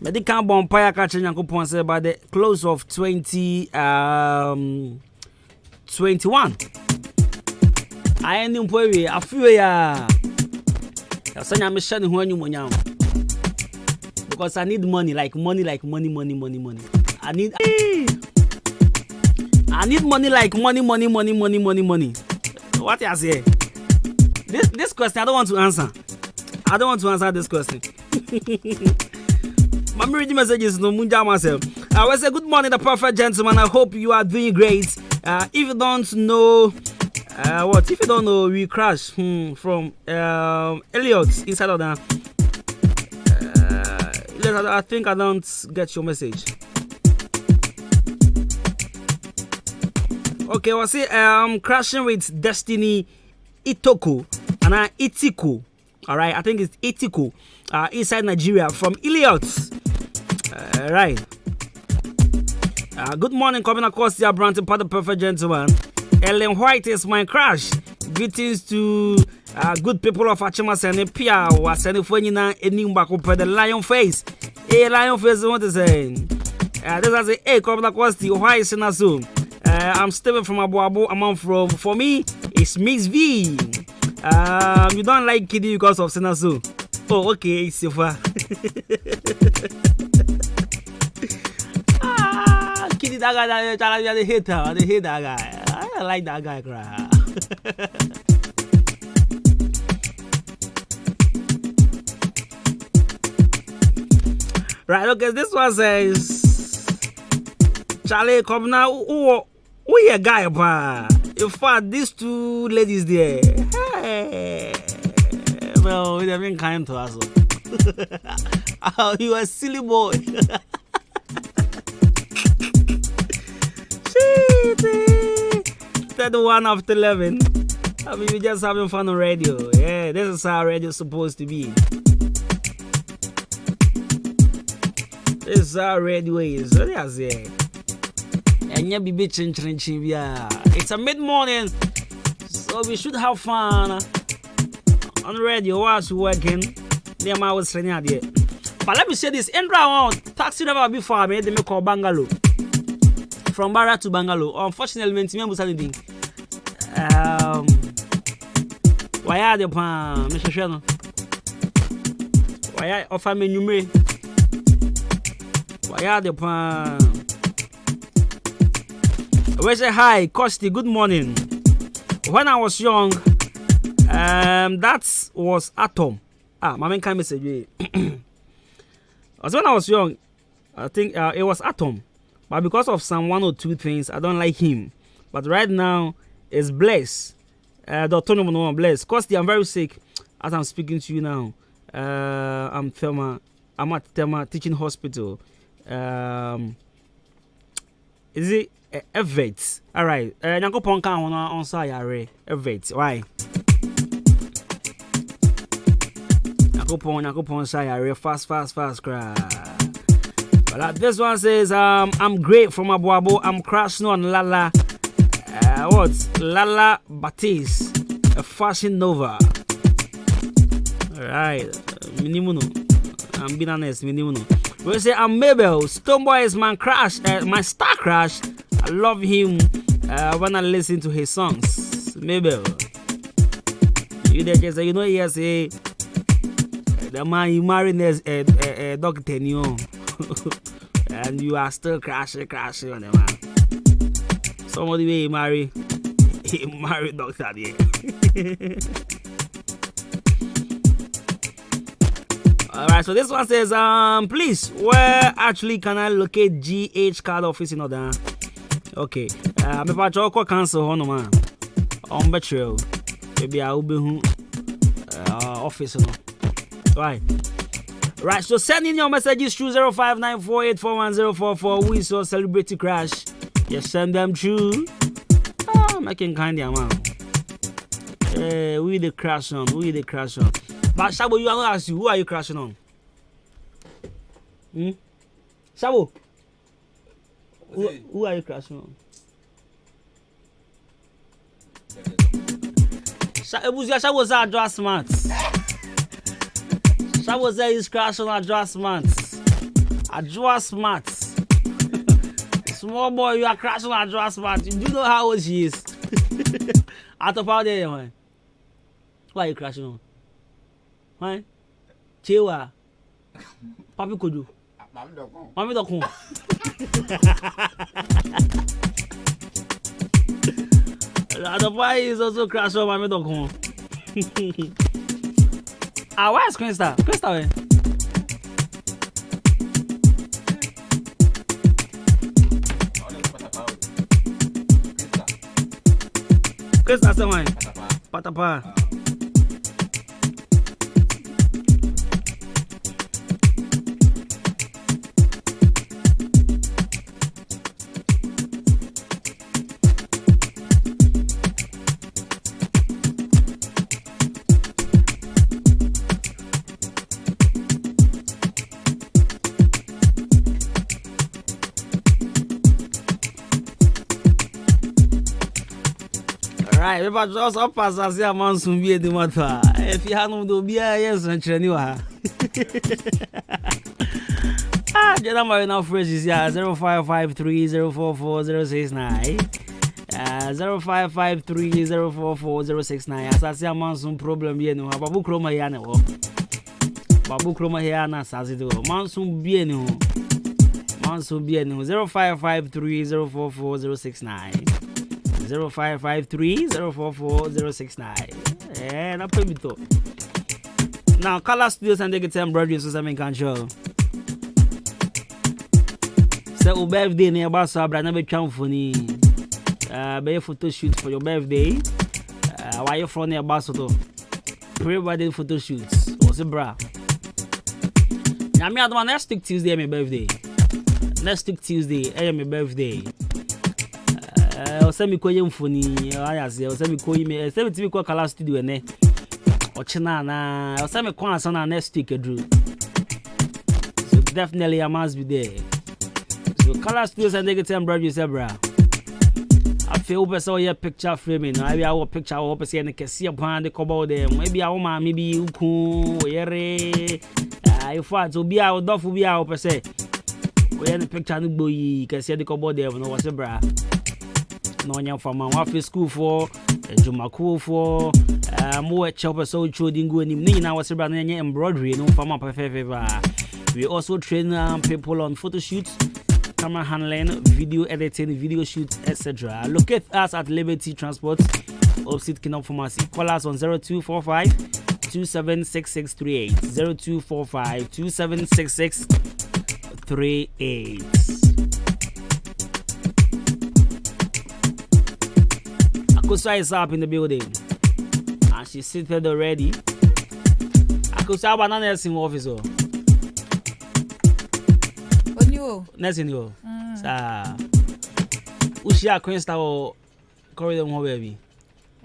Medical Bompire catching Yankopon say by the close of 2021. I end in Poe, a few ya. Sanya mission who you money. Because I need money, like money. I need money like money. What you say? This question I don't want to answer. I don't want to answer this question. My reading messages no munja myself. I will say good morning, the perfect gentleman. I hope you are doing great. If you don't know what? If you don't know, we crash from Elliot inside of that. I think I don't get your message. Okay, we'll see. Crashing with Destiny Itoko and Itiko. All right, I think it's Itiko. Inside Nigeria from Elliot. Right. Good morning, Kwabena Costy, Branton, part of perfect gentleman. Ellen White is my crush. Greetings to good people of Achimas and Pia was sending for you now ending back up the lion face. A lion face, what is saying? This is a Kwabena Costy, why is in a Zoom? I'm Steven from Abu Among from for me, it's Miss V. You don't like Kiddy because of Senasu. Oh, okay, it's so far. Kiddy, that guy, the hater, they hate that guy. I like that guy, cry. Right, okay, this one says Charlie, come now. Who a guy, pa? In fact, these two ladies there. Hey. Well, they've been kind to us. Oh, you a silly boy. Shit. 31 after 11. I mean, we're just having fun on radio. Yeah, this is how radio's supposed to be. This is how radio is. What do you say? It's a mid-morning, so we should have fun on the radio while we're working. But let me say this: taxi driver before me, they make call Bangalore from Barra to Bangalore. Unfortunately, why are the pan, Mr. Shannon? Why I offer me number? Why are the pan? We say hi, Costy, good morning. When I was young, that was Atom. My main kind message. As when I was young, I think it was Atom. But because of some one or two things, I don't like him. But right now, it's Bless. The autonomous one, Bless. Costy, I'm very sick as I'm speaking to you now. I'm at Thelma Teaching Hospital. Is it? Evet. All right. Nyankopon kan on sa yare. Evet. Why? Nyankopon sa yare. Fast cry. But this one says I'm great from Abu. I'm crashing on Lala. What? Lala Batis. A fashion nova. All right. Minimuno. I'm being honest. Minimuno. We say I'm Mabel. Stoneboy is my crush. My star crush. I love him when I listen to his songs. Mabel. You there just say, you know, he has a the man you married is a doctor, you know. And you are still crashing on the man. Somebody way he married doctor there. Alright, so this one says, please, where actually can I locate GH card office in order? Okay. Me pa choko cancel hono man. On betrayal. Maybe I will be office no. Right, so send in your messages through 0594841044. We saw celebrity crash. You send them through. Making kind of man. We the crash on. But Shabo, you are gonna ask you, who are you crashing on? Shabo. Who are you crashing on? Shabo say adjustment. Shabo say he's crashing on adjustment. Adwuma Smart. Small boy, you are crashing on Adwuma Smart. Do you know how old she is? Out of how there, man. Why are you crashing on? Why? Chewa. Papi Kodu. Mami Dokun. The boy is also crashing on Mami Dokun. Where is Krista? Krista, where? Krista, say why? Patapa. Right, but just up as I say, man, soon be the matter. If you have no be yes, and training, Gentlemen, now fresh is 0553044069. 0553044069. As I say, man, some problem here no. Babu Kroma here no. Babu Kroma here na sazi do. Man, soon be no. Man, soon be no. 0553044069. 0553-044-069. Na pebito. Now, Color Studios and they get some brothers so some can show. Say your birthday nearby, so I never come for ni. Be a photo shoot for your birthday. Why you from nearby so? Pre-wedding photo shoots. What's it, bra? Now me at next week Tuesday my birthday. Next week Tuesday my birthday. Osemi koye mfoni ayase osemi koye me osemi timi ko Color Studio ene ochina na osemi ko ansa na next week edru, so definitely I must be there. So Color Studios and they get them brother yourself bra. I feel person your picture framing na maybe our picture our person na kesi upon the cover them maybe our man maybe uku yere if what to be our dofu be our person we the picture no boy kesi the cover them no was bra. No one from my school for Adwuma for more chopper so trading go ni na was brand embroidery no from we also train people on photo shoots, camera handling, video editing, video shoots, etc. Locate us at Liberty Transport opposite Kingdom Pharmacy. Call us on 0245 276638 0245 276638. Akusa is up in the building and she's seated already. Akusa banana nursing officer. Onyo. Nursing you. Ushia Queensta or corridor more baby.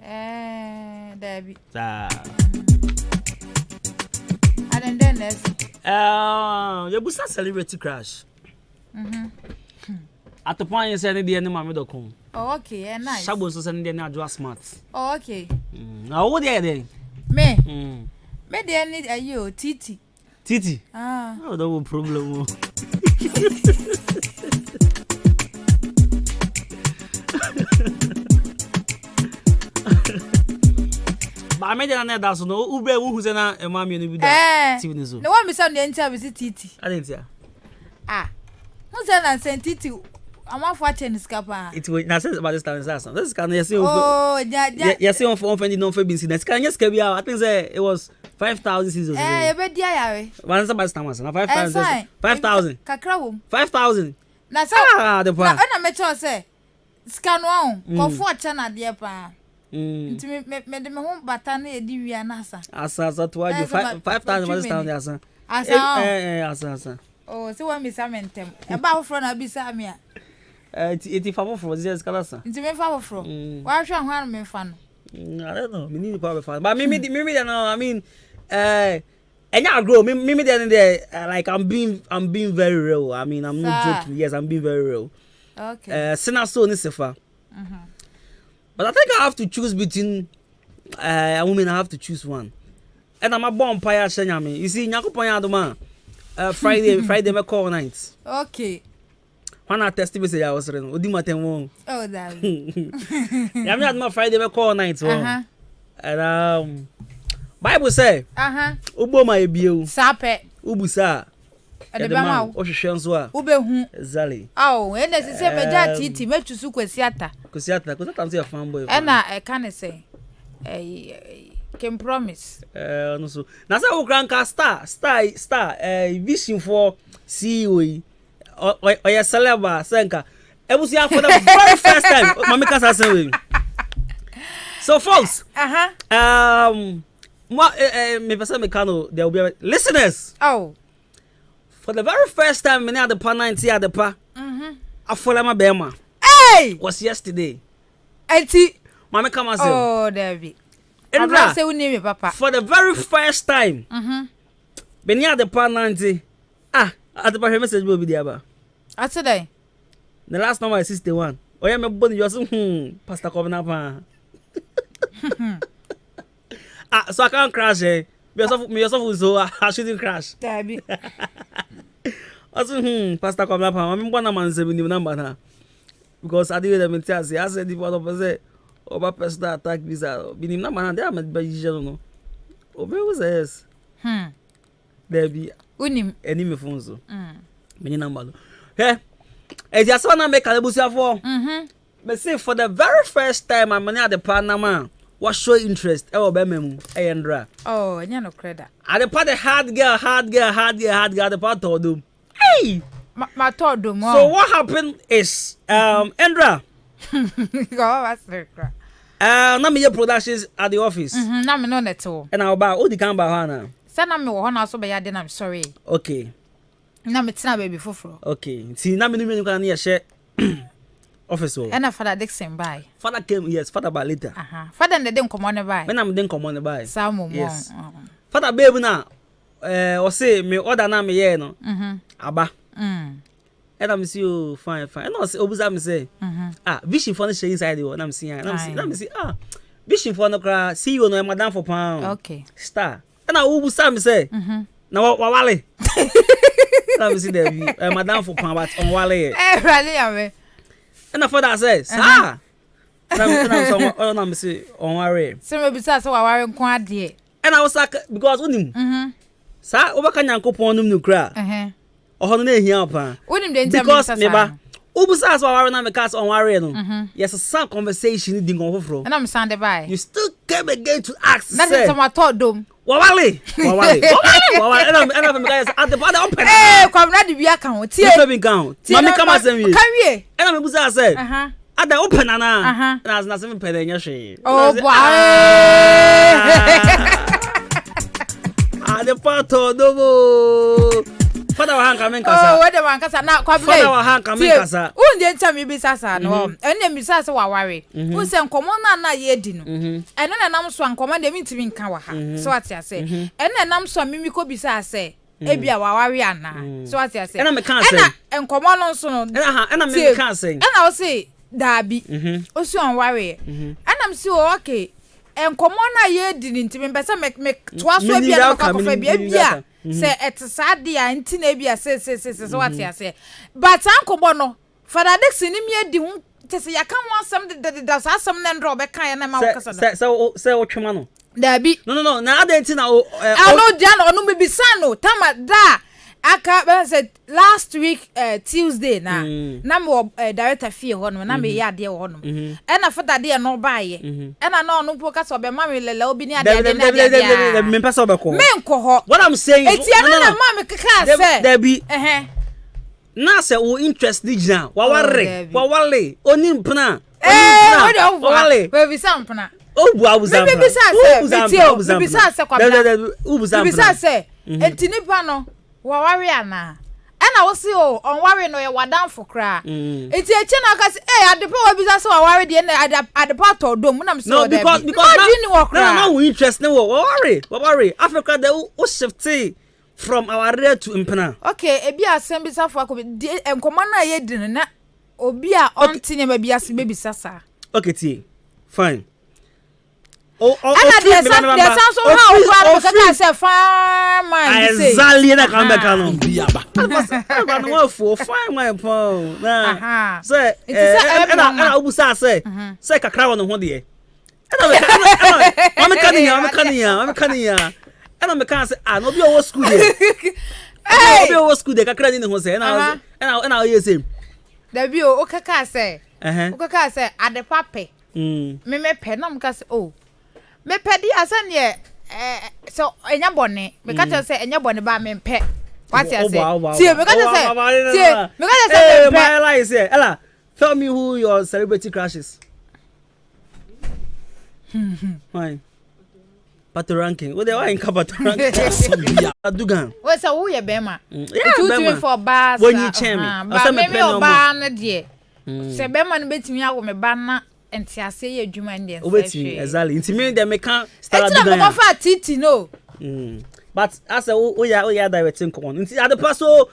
Debbie. Sa. And then nurse. You must celebrate crash. At the point you said the end of my com. Oh, okay, nice. Shabos was sending the Adwuma Smart. Oh, okay. Now, what are they? Me? Me, they need a you, Titi. Titi? Oh, no problem. But I made an that's no Ube who's a mammy and you no one miss on the entire visit Titi. I didn't say. Who's that sent Titi? I'm off watching the scapa. It was not about this time. This can you see? Oh, yeah. Yes, you for offending non fair business. Can you scare me out? I think it was 5,000 seasons. But dear, once about stomach, 5,000. 5,000. Kakrawum. 5,000. Na so the na na me cho say scan one ko for chana de pa ntimi me de me ho bata na edi wi anasa asa to aju 5,000 was down there asa oh so when me samentem e ba foforo na bi sa me a it for this kalasa ntimi fa foforo wa hwe ho an me fa no I don't know me need power fa but me no I mean and I grow me there like I'm being very real. I mean I'm not joking. Yes, I'm being very real. Okay. So Nisefa. But I think I have to choose between a woman. I have to choose one. And I'm a bomb paya shenyame. You see, Nyakopon Adwuma. Friday me call night. Okay. When I test message I was reading. Odi matem. Oh, that. Yeah, me had Friday me call night. And Bible say. Ubo ma ebio. Sape. Ubusa. Adebama. Ohwehwe nso a. Ubehu. Exactly. Oh, and as say meja titi metusu kwesiata. Kwesiata nso ya fanboy. Na e can say. Can promise. No so. Na say ukranka star vision for CEO yi. Oya celeba senka. Ebusia for the very first time. Mama kasa say. So folks, me person me kano there will be listeners. Oh. For the very first time me at the pa 90 at the pa. Afola ma bema. Hey! Was yesterday. Enti. Mama come and say. Oh, David. Endra, say me papa. for the very first time. Me at the pa 90. At the pa message will be there ba. At today. The last number is 61. Oh yeah, me born you Pastor Kwabena pa. So I can't crash me yourself so I shouldn't crash. David. Also Pastor Kwabena pa me born man 70 number na. Because I did them tell say I said the one say over personal attack visa. Binim number na there am be you no. Obe was yes. There be Unim enemy phone so. Me number no. Hey. E just wanna make Kalebusia for. But say for the very first time I'm at the Panama. What show interest? Oh, Bememu, Endra. Oh, you no credit. At the part the hard girl, the part of them. Hey! My told them. So what happened is, Endra. Go, what's the crap? Now me your productions at the office. Now me know that too. And I'll buy all the can by Hana. Send me one also by your then I'm sorry. Okay. Now me tina baby fufro. Okay. See, now me you can hear share. Office. And a father Dixon by. Father came, yes, father by later. Father and they didn't come on by. When I'm then come on by. Some yes. Father baby now. Or say me order na me ye no. Aba. And I'm see you fine. And I say obuza me say. Vision for the share inside the one I'm seeing. And I'm see vision for no cra see you no madam for pound. Okay. Star. And I obuza me say. Na wale. I'm see there madam for pound but on wale. Really am. And the father says, "Ah, I'm say on worry." So maybe say so worry nko ade. And I was like, because unim. Sa obaka nyankopon num nu kra. Ohono na ehia pa. Unim de ntame because me ba. Obusa so worry na me cast on worry no. Yes, some conversation di ngon foforo. And I'm stand by. You still came again to ask. That is some thought dom. Wawale. And I'm guys at the part open. Kwabena de bia kan ho. Tie. Be kan. Mami come asem wie. Kan wie. And I'm busa say. At the open na. Na sem pede nya hwe. Oh boy. The part do. Father wa hanka men kasa. Oh, what the man kasa na Kwabena. Father wa hanka men kasa. Unje ncha mi bi sasa no. Enne mi sasa wa ware. Un se nkomo na ye di no. Enne na nam so nkomo de mi ntimi nka wa ha. So what ya say. Enne nam so mimi ko bi sasa. Ebia wa ware ana. So what ya say. Enne me kan say. Enne nkomo no so no. Enne me kan say. Enne o say dabi. O si on ware. Enne am si o okay. Enkomo na ye di ntimi mpesa me toa so ebia na ka kofa bia. Say etsa dia nti na bia say so what ya say. But ankobo no Father Dixon ni me di hu tese ya kan wansam de asam na ndro be kan ya na ma wokasa na. Say o twema no. Dabi. No. Na adenti na o no dia no me bisa no tama da aka say last week Tuesday na me director fee ho no na me ya de ho no e na Father de no baaye e na no po ka so be ma me lele obi ni ade na me pesa obeko me nko ho what I'm saying is na ma me kaka say Dabi na say wo interest di gina wawale oni mpna wale we be sampna obu abuza me be say Kwabena be say entini pa no wa ware ana ana wo si o on ware no ye wadan for kra enti eche na ka si adepa wa bisa so wa ware de na adepa to dom na so no because no interest no worry Africa they will shift from our area to impena okay ebi asem bisa for akobi enkomo na ye din na obi a ontinye ma bi ase bebi sasa okay tie fine there's also how we can say fine man say exactly na kan be kan no fine man po na say na obusa say kakra won ho de I'm kania and I'm can say no be owo school there no be owo school there kakra ni ho say na you say there be o kaka say kaka say adepape me pe na me ka say oh me pe di asan ye so enya bone me ka tell say enya bone ba me pe what you say see me ka tell say my life say ella tell me who your celebrity crushes. Fine. Pato ranking. What they why in Pato ranking? Adugan. What's a who you bema? Yeah, for bars. When you chair me. But maybe your ban dear. Say bema no bet me out me ban and say your Juma Indian. Wait me exactly. Inti me dem me can start adugan. It's not for titi no. But as a we directing come on. Inti at the pass so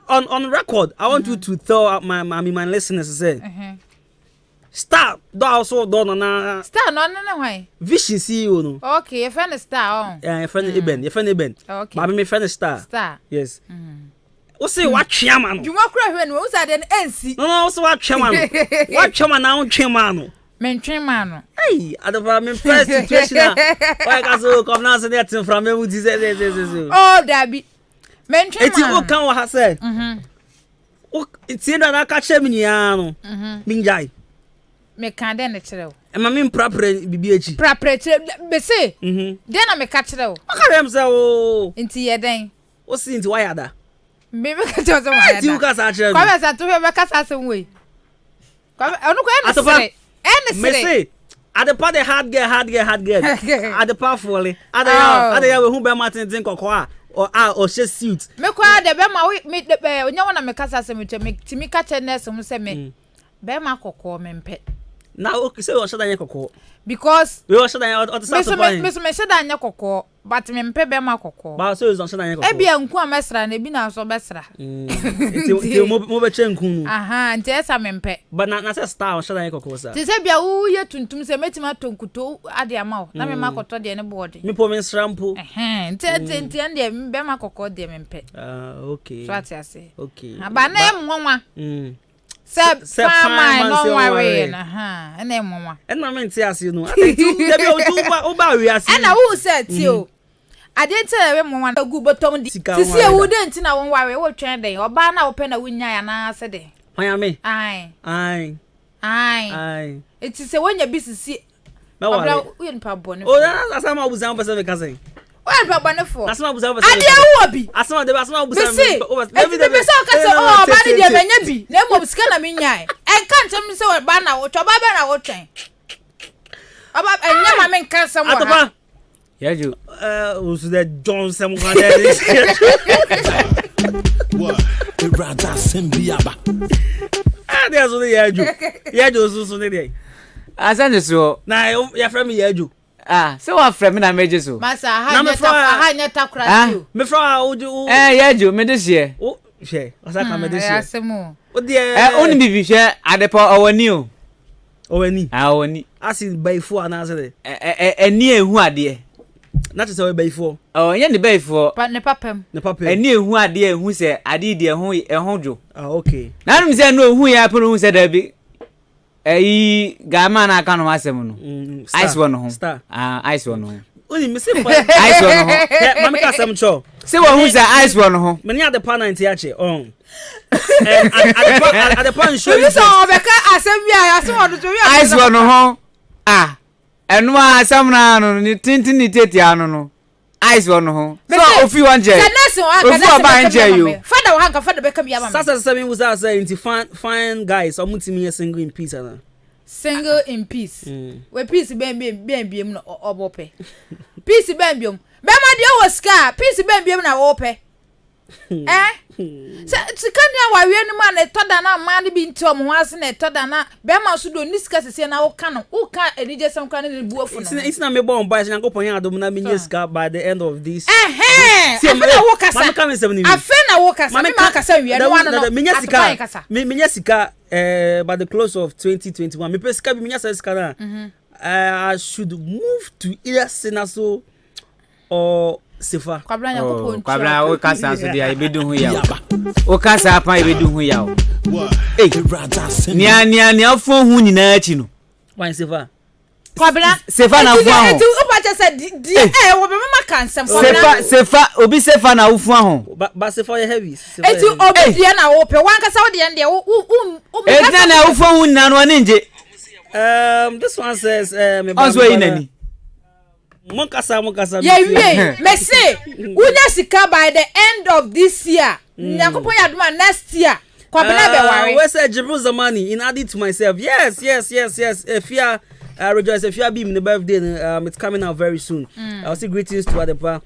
on record I want you to tell my listeners say Star, do also don't na. Star no why? Vision CEO no. Okay, your friend is Star on. Yeah, your friend Eben. Okay. But me friend is Star. Star. Yes. What say what chairman? You want cry when we say den NC. No, so what chairman? What chairman now chairman? Men chairman. Hey, adaba me first situation na. Why ka so come now say that from me with say. Oh, Dabi. Men chairman. Eti o kan wa ha say. O ti na ka che me nia no. Minjai. Me kan den kire o. E ma me prapre bibi echi. Prapre be say. Den na me ka kire o. Aka dem say o. Nti ye den. O si nti why ada? Me ka tell some why ada. Ti u ka sa kire. Kwa sa to me ka sa sem we. Kwa onu ko en sere. En Me sere. say at the part the hard girl. At the part fully. At the ya we hu be Martin kokko or she suit. Me kwa de be ma me de be onya wona me ka sa sem ti me ka che nurse mu se me. Be ma kokko me mpe. Now okay say o shada nya kokko. Because we o shada nya o start to buy. Me shada nya kokko but me mpe be ma kokko. Ba so o shada nya kokko. E bia nku amesra na bi na so besra. Ti mo be che nku nu. Aha, nti esa me mpe. But na say star o shada nya kokko sa. Ti se bia wo ye tuntum se metima tonkuto ade ama o. Na me ma koto de ne board. Me po me srampo. Nti ande be ma kokko de me mpe. Okay. So ati ase. Okay. Ba na em nwanwa. Se fama no worry na ene mwa ena me nti ase no atentu de bi o ba wi ase ena wo se ti o ade nti we mwa na gu botom di ti se e wo de nti na won worry wo twen den oba na wo pe na wonya ya na ase de hwan me ai eti se wonya bisisi me wa wo yen pa bone o na asama obusan pese me kasen wo pa bone fo asama obusan pese ade wo bi asama obusan me se o ka se o ba ni de benya bi na mo sika na me nyaa en kan tem se ba na wo twa ba be na wo twen aba enya ma me nkan sam wa atopa yeju osu de John sam kan de what the brother sembiaba de azu de yeju osu ne de asante so na ya from yeju so wa frame na meje so masa ha nya takra ti me fra o yeju me de hye o hye asa ka me de hye asemu o de oni bibi hye adepa owani o owani owani asin baifo anase de eni ehu ade na te se we baifo nya ne baifo ne papam eni ehu ade ehu se ade de ehu dwo okay na num se no ehu ya punu se da bi gama na aka no asem no ice one ho ice one ho oni me se ice one ho ma me ka sem cho se wa hu se ice one ho me nya the pa 90 ache on at the point show you so obeka asem wi asem odo to wi ice one ho enu asem na no ni tintin ni tete anu no ice one ho so ofi wan je ofi ba nje yo fada wa hanka fada beka biya mama sasa sasa me wuza say into fine guys omutimi ye single in peace ana single in peace we peace ben biem no obope peace ben biem be ma de wo ska peace ben biem na wo pe sikania wa wie ni ma na toda na ma de bi nti omo ase na toda na be ma so do niska sese na wo ka no wo ka enije sam ka ne bu ofu no it's na me bon boys na kopon ya adom na me niska by the end of this afena wo kasa ma ka me sem ni afena wo kasa me ma kasa wie no wan no me nya sika by the close of 2021 me pe sika bi me nya sika na I should move to either Senaso or Sefa. Kwabena o kasa so dia ebedu hu ya o kasa apa ebedu hu ya o nia afo hu nyina achi no Why Sefa? Kwabena Sefa na fu aho upacha say wo be mama kansem Sefa obi Sefa na ufu aho But Sefa you heavy. Eti obi dia na wo pe wan kasa wo dia nde eti na ufu hu nyina no nje this one says me Onso inani Monkasa. Yeah, me say, unya sika by the end of this year. Nyakopon Adwuma next year. Kwabena be worry. Where say Jibril Zamani in added to myself. Yes. If you rejoice, if you be in the birthday, it's coming out very soon. I'll say greetings to Adepa.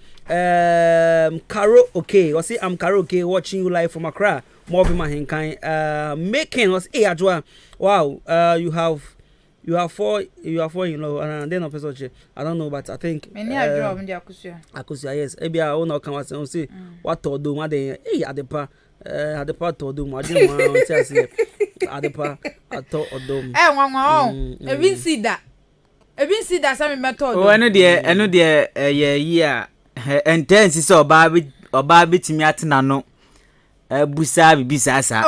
Karo, okay. I'll say I'm Karo, okay, watching you live from Accra. More of my kind. Making us Adwa. Wow, you have four, you know, and then of I don't know, but I think Akusia, yes. Maybe I own can say what to do, what they Adepa to do, I didn't want to say Adepa to do. Even see that. Some method. Oh, I know the yeah, intense is so baby to me at Nano. Busa bibisa sa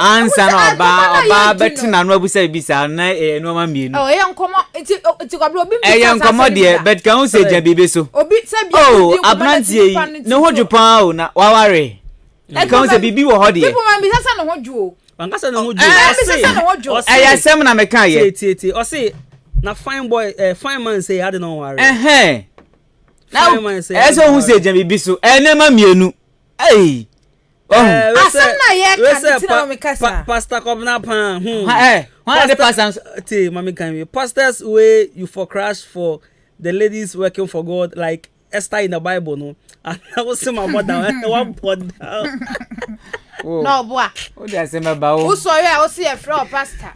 answer no ba betina no busa bibisa na no ma mienu oh yan komo enti kwablo obi yan komo de bet kan say ja bibe so obi say bi oh abrantie yi ne hoju pan o na waware kan say bibi wo ho de people man bi sasa no hoju o bankasa no hoju ya sem na me kan ye tie o say na fine boy fine man say I don't know worry now eso hu say ja bibi so ene ma mienu Pastor Kwabena pan the pastors mami can pastors way you for crash for the ladies working for God like Esther in the Bible no and I was say my mother one pod down no boy o dey say me ba o who so here o see a floor pastor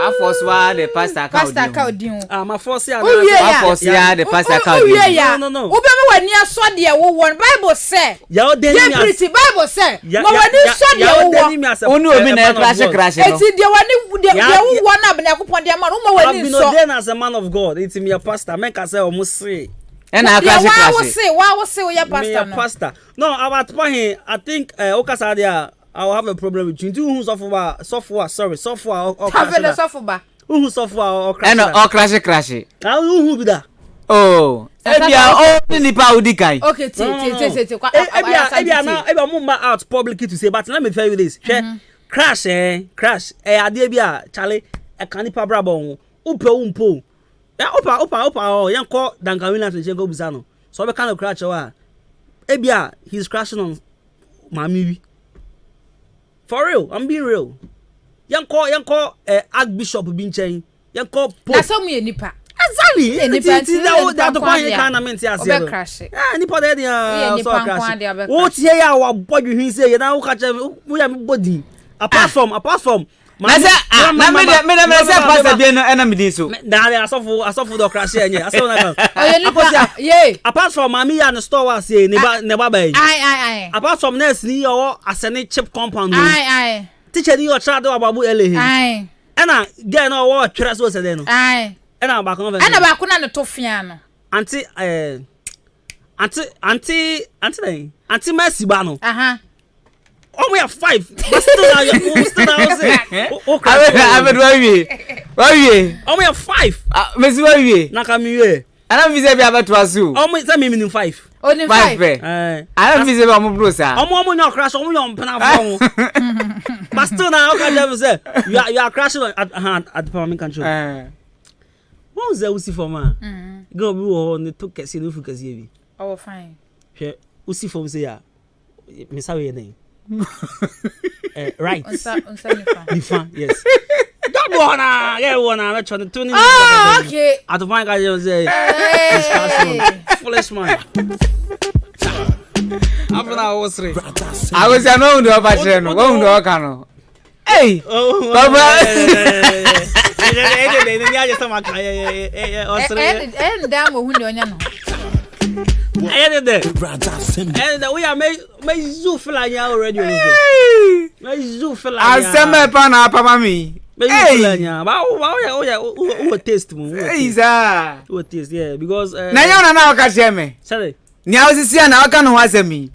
I force wa the pastor ka odin my force here I force ya the pastor ka odin no wo be me wani aso de wo won Bible say ya o dey me as Bible say mo wani so de wo won onu obi na crash no eti de wani de wo won na be na yakopon de ma mo wani so I've been as a man of God it's me a pastor make I say almost say and I crash why was say we pastor no about point I think okasa there I'll have a problem with you who software or have the software who software or crash and or crash who be that oh ebia o ni pa udikai okay t ebia mumba out publicly to say but let me tell you this crash ade bia chale e kan ni pa brabo umpo ya opa yanko dankawina to go busano so be kind of crash wa ebia he's crashing on mami for real I'm being real yanko archbishop bin chen yanko pope na so me nipa exactly that to point can na mente ase o be crash nipa there so crash what here ya wa body hin say na wo ka che we am body apart from me say pastor bi no na me din so na asofu do crash enye aso na apart from mami ya no store wa say ne baba yi ai apart from nurse ni yo asene chip compound ai teacher ni yo child wa babu elehe ai na guy no wo twere so se de no ai na ba ko na ba ko na ne to fia no anti Mercy ba no oh we have 5 but still now say I we oh we have 5 Mercy we na ka mi we ana mi say bi abeto asu oh me say me 5 only 5 ana mi say bi omo bro sa omo no crash omo yo mpena fo but still now ka dem say you are crashing at the farming control who is usi for man go bi wo ne to kesi no fu kesi bi oh fine hwe usi for say ya me say we name right nifa yes that one na trying to tune in okay at the point guys say foolish man afuna was three I was no do over chere no wo do ka no hey baba ni aje sama ka and down wo hu ni onya no and we are may zoo fly already may zoo fly aseme pa na papa mi What taste? What taste? Yeah, because na catch me. Sorry. Ni awisi na waka no wasemi.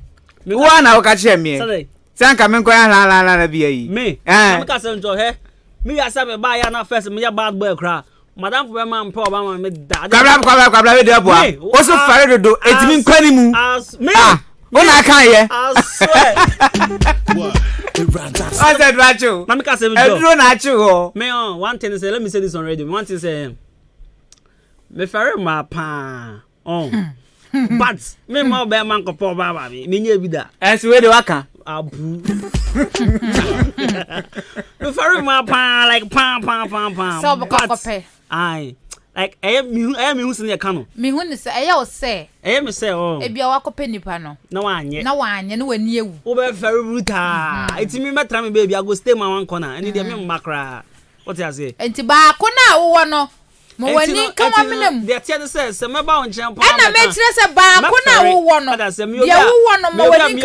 Wa na waka catch me. Sorry. Sanka me kwa la bia yi. Me. I'm ka say njo he. Me ya say me ba ya na first me ya bad boy kra. Madam for man po ba me da. Kwabra we dey boa. O so fare dodo etimi nkwani mu. Me. Una kan ye. I swear. I said Racho. Na me ka say me do na chu. Me one thing say let me say this on radio. One thing say me fare ma pa. But me mo be man ko po baba me nye bi da. As we dey waka. Abu. Me fare ma pa like pam. So be ko pe. Ai. Like me hu se ne ka no. Me hu ne se eye o se. Me say E bia wa ko pe nipa no. Na wanye na wani ewu. Wo be fare bruta. Iti me metra me baby I go stay my one corner. Any dey me makra. What you say? Enti ba ko na wo no. Mo wani kan wa menam. Dey tie say me ba on champ. Na me kire se ba ko na wo no. Dey wo no mo wani